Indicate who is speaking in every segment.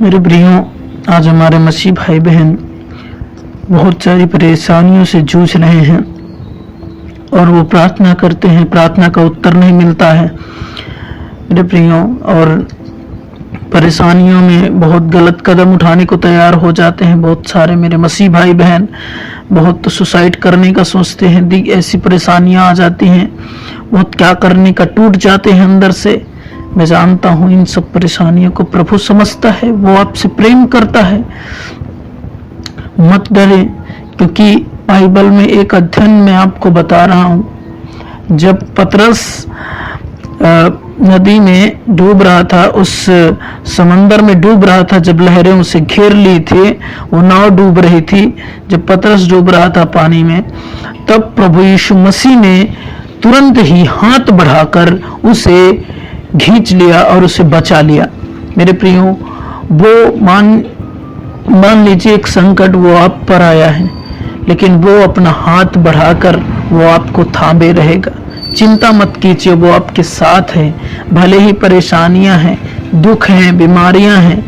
Speaker 1: मेरे प्रियो, आज हमारे मसीह भाई बहन बहुत सारी परेशानियों से जूझ रहे हैं और वो प्रार्थना करते हैं, प्रार्थना का उत्तर नहीं मिलता है मेरे प्रियो, और परेशानियों में बहुत गलत कदम उठाने को तैयार हो जाते हैं। बहुत सारे मेरे मसीह भाई बहन बहुत तो सुसाइड करने का सोचते हैं। ऐसी परेशानियां आ जाती हैं, बहुत क्या करने का टूट जाते हैं अंदर से। मैं जानता हूँ इन सब परेशानियों को प्रभु समझता है, वो आपसे प्रेम करता है। मत डरे, क्योंकि बाइबल में एक अध्ययन मैं आपको बता रहा हूँ। जब पतरस नदी में डूब रहा था, उस समंदर में डूब रहा था, जब लहरें उसे घेर ली थी, वो नाव डूब रही थी, जब पतरस डूब रहा था पानी में, तब प्रभु यीशु मसीह ने तुरंत ही हाथ बढ़ाकर उसे खींच लिया और उसे बचा लिया। मेरे प्रियो, वो मान लीजिए एक संकट वो आप पर आया है, लेकिन वो अपना हाथ बढ़ाकर वो आपको थामे रहेगा। चिंता मत कीजिए, वो आपके साथ है। भले ही परेशानियां हैं, दुख हैं, बीमारियां हैं,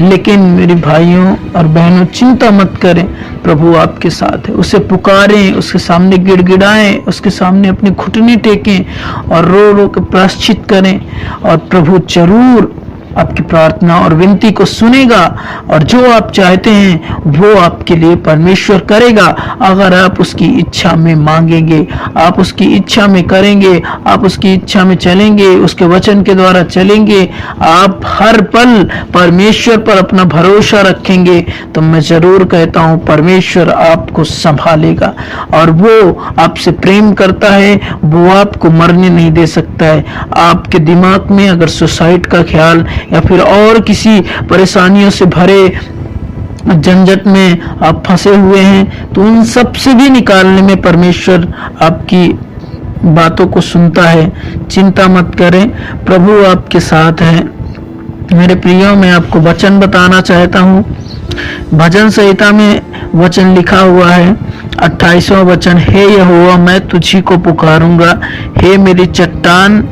Speaker 1: लेकिन मेरे भाइयों और बहनों चिंता मत करें, प्रभु आपके साथ है। उसे पुकारें, उसके सामने गिड़गिड़ाएं, उसके सामने अपनी घुटने टेकें और रो रो के प्रायश्चित करें, और प्रभु जरूर आपकी प्रार्थना और विनती को सुनेगा, और जो आप चाहते हैं वो आपके लिए परमेश्वर करेगा। अगर आप उसकी इच्छा में मांगेंगे, आप उसकी इच्छा में करेंगे, आप उसकी इच्छा में चलेंगे, उसके वचन के द्वारा चलेंगे, आप हर पल परमेश्वर पर अपना भरोसा रखेंगे, तो मैं जरूर कहता हूँ परमेश्वर आपको संभालेगा। और वो आपसे प्रेम करता है, वो आपको मरने नहीं दे सकता है। आपके दिमाग में अगर सुसाइड का ख्याल या फिर और किसी परेशानियों से भरे झंझट में आप फंसे हुए हैं, तो उन सब से भी निकालने में परमेश्वर आपकी बातों को सुनता है। चिंता मत करें, प्रभु आपके साथ है। मेरे प्रियो, मैं आपको वचन बताना चाहता हूँ। भजन संहिता में वचन लिखा हुआ है, 28वां वचन, हे यहोवा मैं तुझी को पुकारूंगा, हे मेरी चट्टान,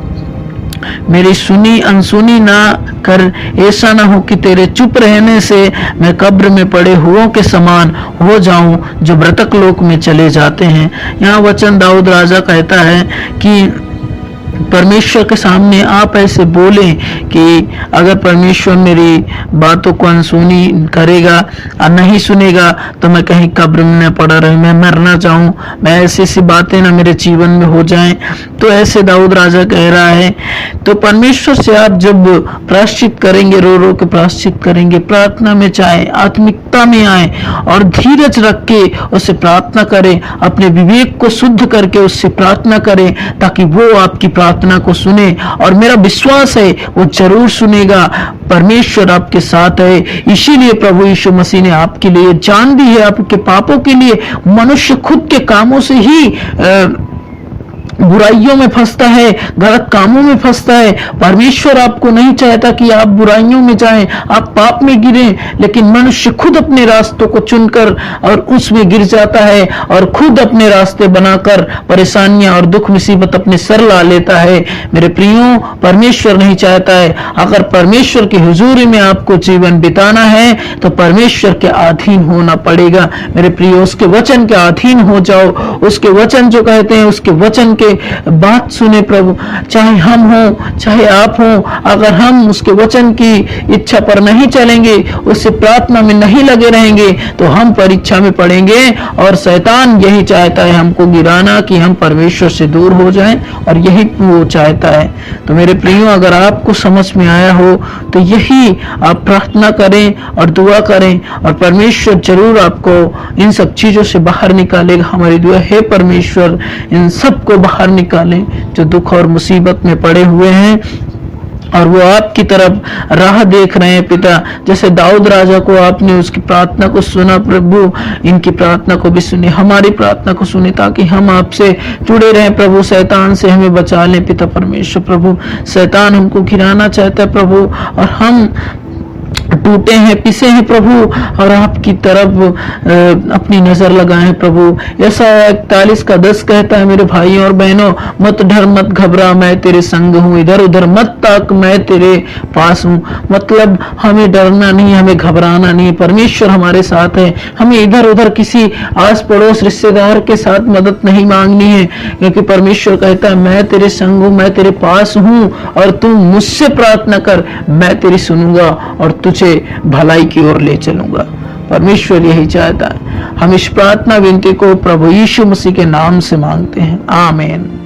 Speaker 1: मेरी सुनी अनसुनी ना कर। ऐसा ना हो कि तेरे चुप रहने से मैं कब्र में पड़े हुओं के समान हो जाऊं, जो मृतक लोक में चले जाते हैं। यहाँ वचन दाऊद राजा कहता है कि परमेश्वर के सामने आप ऐसे बोलें कि अगर परमेश्वर मेरी बातों को अनसुनी करेगा और नहीं सुनेगा, तो मैं कहीं कब्र में न पड़ा रहे, मैं मर ना जाऊं, मैं ऐसी बातें ना मेरे जीवन में हो जाएं। तो ऐसे दाऊद राजा कह रहा है। तो परमेश्वर से आप जब प्रायश्चित करेंगे, रो रो के प्रायश्चित करेंगे, प्रार्थना में जाएं, आत्मिकता में आए और धीरज रख के उससे प्रार्थना करें, अपने विवेक को शुद्ध करके उससे प्रार्थना करें, ताकि वो आपकी प्रार्थना को सुने। और मेरा विश्वास है वो जरूर सुनेगा। परमेश्वर आपके साथ है। इसीलिए प्रभु यीशु मसीह ने आपके लिए जान दी है, आपके पापों के लिए। मनुष्य खुद के कामों से ही बुराइयों में फंसता है, गलत कामों में फंसता है। परमेश्वर आपको नहीं चाहता कि आप बुराइयों में जाएं, आप पाप में गिरें, लेकिन मनुष्य खुद अपने रास्तों को चुनकर और उसमें गिर जाता है और खुद अपने रास्ते बनाकर परेशानियां और दुख मुसीबत अपने सर ला लेता है। मेरे प्रियो, परमेश्वर नहीं चाहता है। अगर परमेश्वर की हुजूरी में आपको जीवन बिताना है, तो परमेश्वर के अधीन होना पड़ेगा। मेरे प्रियो, उसके वचन के अधीन हो जाओ। उसके वचन जो कहते हैं, उसके वचन के बात सुने प्रभु। चाहे हम हो, चाहे आप हो, अगर हम उसके वचन की इच्छा पर नहीं चलेंगे, उससे प्रार्थना में नहीं लगे रहेंगे, तो हम परीक्षा में पड़ेंगे। और शैतान यही चाहता है हमको गिराना, कि हम परमेश्वर से दूर हो जाएं, और यही वो चाहता है। तो मेरे प्रियो, अगर आपको समझ में आया हो, तो यही आप प्रार्थना करें और दुआ करें, और परमेश्वर जरूर आपको इन सब चीजों से बाहर निकालेगा। हमारी दुआ है परमेश्वर इन सबको बाहर निकालें जो दुख और मुसीबत में पड़े हुए हैं, और वो आपकी तरफ राह देख रहे हैं। पिता, जैसे दाऊद राजा को आपने उसकी प्रार्थना को सुना, प्रभु इनकी प्रार्थना को भी सुने, हमारी प्रार्थना को सुने, ताकि हम आपसे जुड़े रहें। प्रभु, शैतान से हमें बचा लें पिता परमेश्वर। प्रभु, शैतान हमको गिराना चाहता है प्रभु, और हम टूटे हैं, पिसे हैं प्रभु, और आपकी तरफ अपनी नजर लगाएं प्रभु। यशायाह 41 का 10 कहता है, मेरे भाइयों और बहनों, मत डर मत घबरा, मैं तेरे संग हूँ, इधर उधर मत ताक, मैं तेरे पास हूँ। मतलब हमें डरना नहीं, हमें घबराना नहीं, परमेश्वर हमारे साथ है। हमें इधर उधर किसी आस पड़ोस रिश्तेदार के साथ मदद नहीं मांगनी है, क्योंकि परमेश्वर कहता है मैं तेरे संग हूँ, मैं तेरे पास हूँ, और तू मुझसे प्रार्थना कर, मैं तेरी सुनूंगा और तुझे भलाई की ओर ले चलूंगा। परमेश्वर यही चाहता है। हम इस प्रार्थना विनती को प्रभु यीशु मसीह के नाम से मांगते हैं, आमीन।